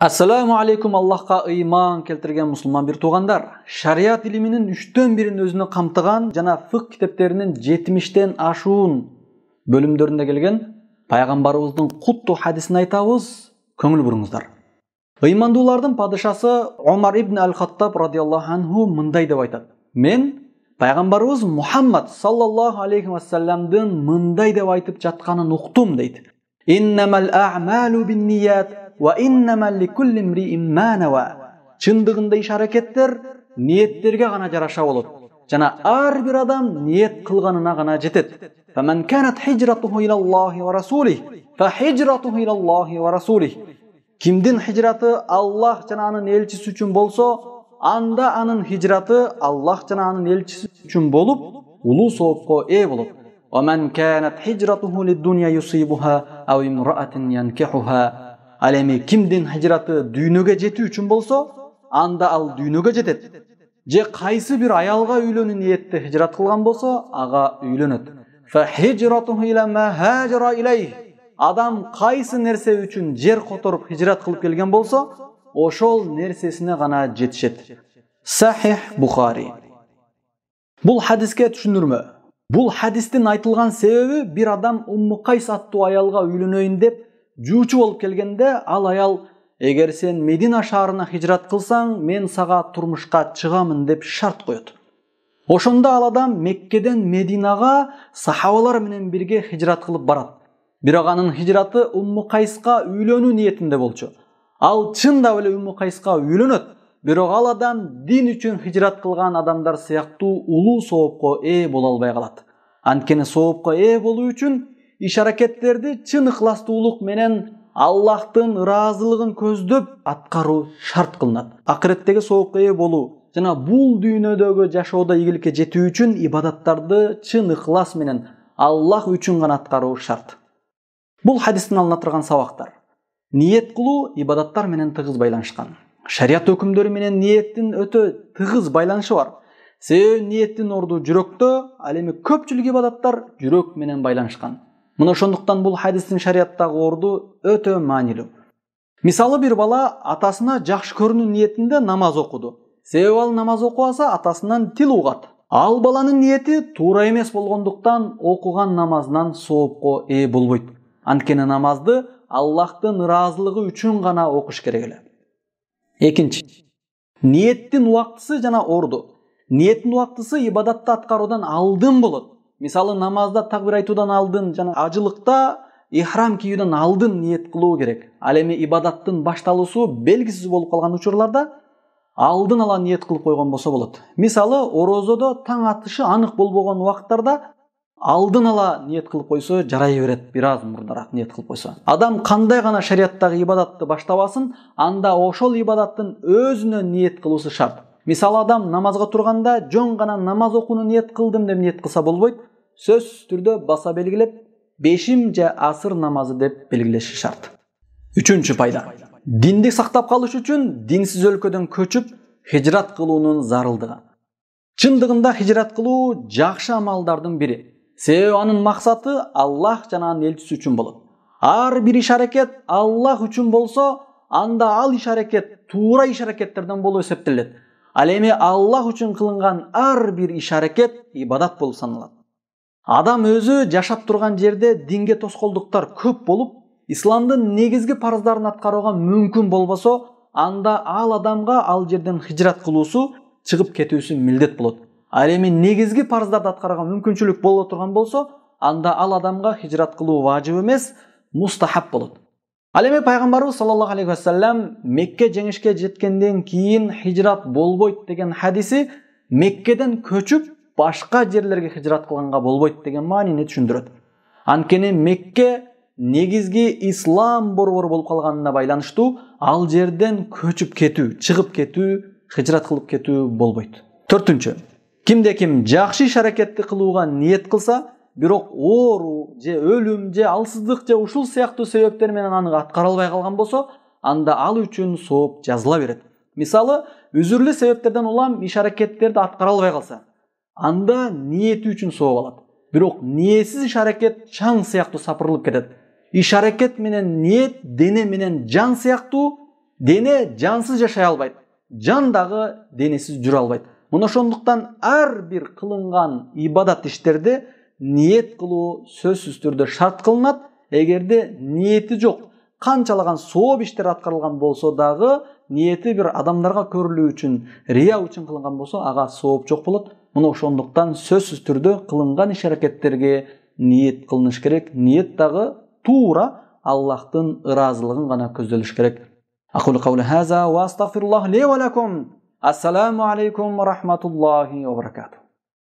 Assalamu alaikum, Allahqa iman keltirген musulman bir tuğandar. Şariat iliminin 3/1'in özüne kamtıgan jana fıkh kitaplarının 70'ten aşuun bölümdöründe gelgen Paygambarımыздың kuttu hadisini aytабыз, көңүл буруңуздар. Ыймандуулардын падышасы Омар ибн Аль-Хаттаб радиаллаху анху мындай деп айтат. Мен Пайгамбарыбыз Мухаммад саллаллаху алейхи ва салламдын мындай деп айтып жатканын уктум дейт. Иннамал а'малу бин-ният ва иннамал ликулли имриин ма нава. Чындыгында иш аракеттер ниеттерге гана жараша болот. Жана ар бир адам ниет кылганына гана жетет. Фаман канат хижратуху илаллахи ва расулих, фа хижратуху илаллахи ва расулих. Кимдин хижраты Аллах жана анын элчиси үчүн болсо, анда анын хижраты Аллах жана анын элчиси үчүн болуп, улуу соопко ээ болот. ومن كانت حجرته للدنيا يصيبها أو امرأة ينكحها. Ал эми кимдин хижраты дүйнөгө жетүү үчүн болсо, анда ал дүйнөгө жетет. Же кайсы бир аялга үйлөнүү ниетте хижрат кылган болсо, ага үйлөнөт. Fa hijratuhu ila ma hajara ilayh. Адам кайсы нерсе үчүн жер которуп хижрат кылып келген болсо, ошол нерсесине гана жетишет. Сахих Бухари. Бул хадиске түшүндүрмө. Бул хадистин айтылган себеби бир адам Умму Кайс аттуу аялга үйлөнөйүн деп жуучу болуп келгенде, ал аял эгер сен Медина шаарына хижрат кылсаң, мен сага турмушка чыгамын деп шарт коет. Ошондо ал адам Меккеден Мединага сахабалар менен бирге хижрат кылып барат. Бирок анын хижраты Умму Кайска үйлөнүү ниетинде болчу. Ал чында эле Умму Кайска үйлөнөт. Бирок ал адам дин үчүн хижрат кылган адамдар сыяктуу улуу соопко ээ боло албай калат. Анткени соопко ээ болуу үчүн иш аракеттерди чын ыхластуулук менен Аллахтын ыраазылыгын көздөп аткаруу шарт кылынат. Акыреттеги соопко ээ болуу жана бул дүйнөдөгү жашоодо ийгиликке жетүү үчүн ибадаттарды чын ыхлас менен Аллах үчүн гана аткаруу шарт. Бул хадистин алына турган сабактар. Ниет кылуу ибадаттар менен тыгыз байланышкан. Шарият өкүмдөрү менен ниеттин өтө тыгыз байланышы бар. Себеби ниеттин орду жүрөктө, ал эми көпчүлүк ибадаттар жүрөк менен байланышкан. Мына ошондуктан бул хадистин шариаттагы орду өтө маанилүү. Мисалы бир бала атасына жакшы көрүнүү ниетинде намаз окуду. Себеби ал намаз окубаса атасынан тил угат. Ал баланын ниети туура эмес болгондуктан окуган намазынан соопко ээ болбойт. Анткени намазды Аллахтын ыраазылыгы үчүн гана окуш керек эле. Экинчи, ниеттин убактысы жана орду. Ниеттин убактысы ибадатты аткаруудан алдын болот. Мисалы намазда такбир айтуудан алдын жана ажылыкта ихрам кийүүдөн алдын ниет кылуу керек. Ал эми ибадаттын башталуусу белгисиз болуп калган учурларда алдын ала ниет кылып койгон болсо болот. Мисалы орозодо таң атышы анык болбогон убакыттарда алдын ала ниет кылып койсо жарай берет, бир аз мурдараак ниет кылып койсо. Адам кандай гана шариаттагы ибадатты баштабасын, анда ошол ибадаттын өзүнө ниет кылуусу шарт. Мисалы адам намазга турганда жөн гана намаз окууну ниет кылдым деп ниет кылса болбойт. Сөзсүз түрдө баса белгилеп, бешим же асыр намазы деп белгилеши шарт. Үчүнчү пайда. Динди сактап калыш үчүн динсиз өлкөдөн көчүп хижрат кылуунун зарылдыгы. Чындыгында хижрат кылуу жакшы амалдардын бири. Себеби анын максаты Аллах жана анын элчиси үчүн болот. Ар бир иш аракет Аллах үчүн болсо, анда ал иш аракет туура иш аракеттерден болуп эсептелет. Ал эми Аллах үчүн кылынган ар бир иш аракет ибадат болуп саналат. Адам өзү жашап турган жерде динге тоскоолдуктар көп болуп, исламдын негизги парыздарын аткарууга мүмкүн болбосо, анда ал адамга ал жерден хижрат кылуусу, чыгып кетүүсү милдет болот. Ал эми негизги парыздарды аткарууга мүмкүнчүлүк боло турган болсо, анда ал адамга хижрат кылуу важып эмес, мустахаб болот. Ал эми Пайгамбарыбыз саллаллаху алейхи ва саллям Мекке жеңишке жеткенден кийин хижрат болбойт деген хадиси Меккеден көчүп башка жерлерге хижрат кылганга болбойт деген маанини түшүндүрөт. Анткени Мекке негизги ислам борбору болуп калганына байланыштуу ал жерден көчүп кетүү, чыгып кетүү, хижрат кылып кетүү болбойт. Төртүнчү, кимде ким жакшы иш аракетти кылууга ниет кылса, бирок оору же өлүм же алсыздык же ушул сыяктуу себептер менен аны аткара албай калган болсо, анда ал үчүн сооп жазыла берет. Мисалы, үзүрлүү себептерден улам иш аракеттерди аткара албай калса, анда ниети үчүн сооп алат. Бирок ниетсиз иш аракет чаң сыяктуу сапырылып кетет. Иш аракет менен ниет дене менен жан сыяктуу Дене жансыз жашай албайт. Жан дагы денесиз жүрө албайт. Мына ошондуктан ар бир кылынган ибадат иштерде ниет кылуу сөзсүз түрдө шарт кылынат. Эгерде ниети жок, канчалаган сооп иштер аткарылган болсо дагы, ниети бир адамдарга көрүлүү үчүн, рия үчүн кылынган болсо, ага сооп жок болот. Мына ошондуктан сөзсүз түрдө кылынган иш-аракеттерге ниет кылыныш керек. Ниет дагы туура Аллахтын ыраазылыгын гана көздөлүш керек. Aqulu qawli hadha wa astaghfirullah li wa lakum. Assalamu alaykum wa rahmatullahi wa barakatuh.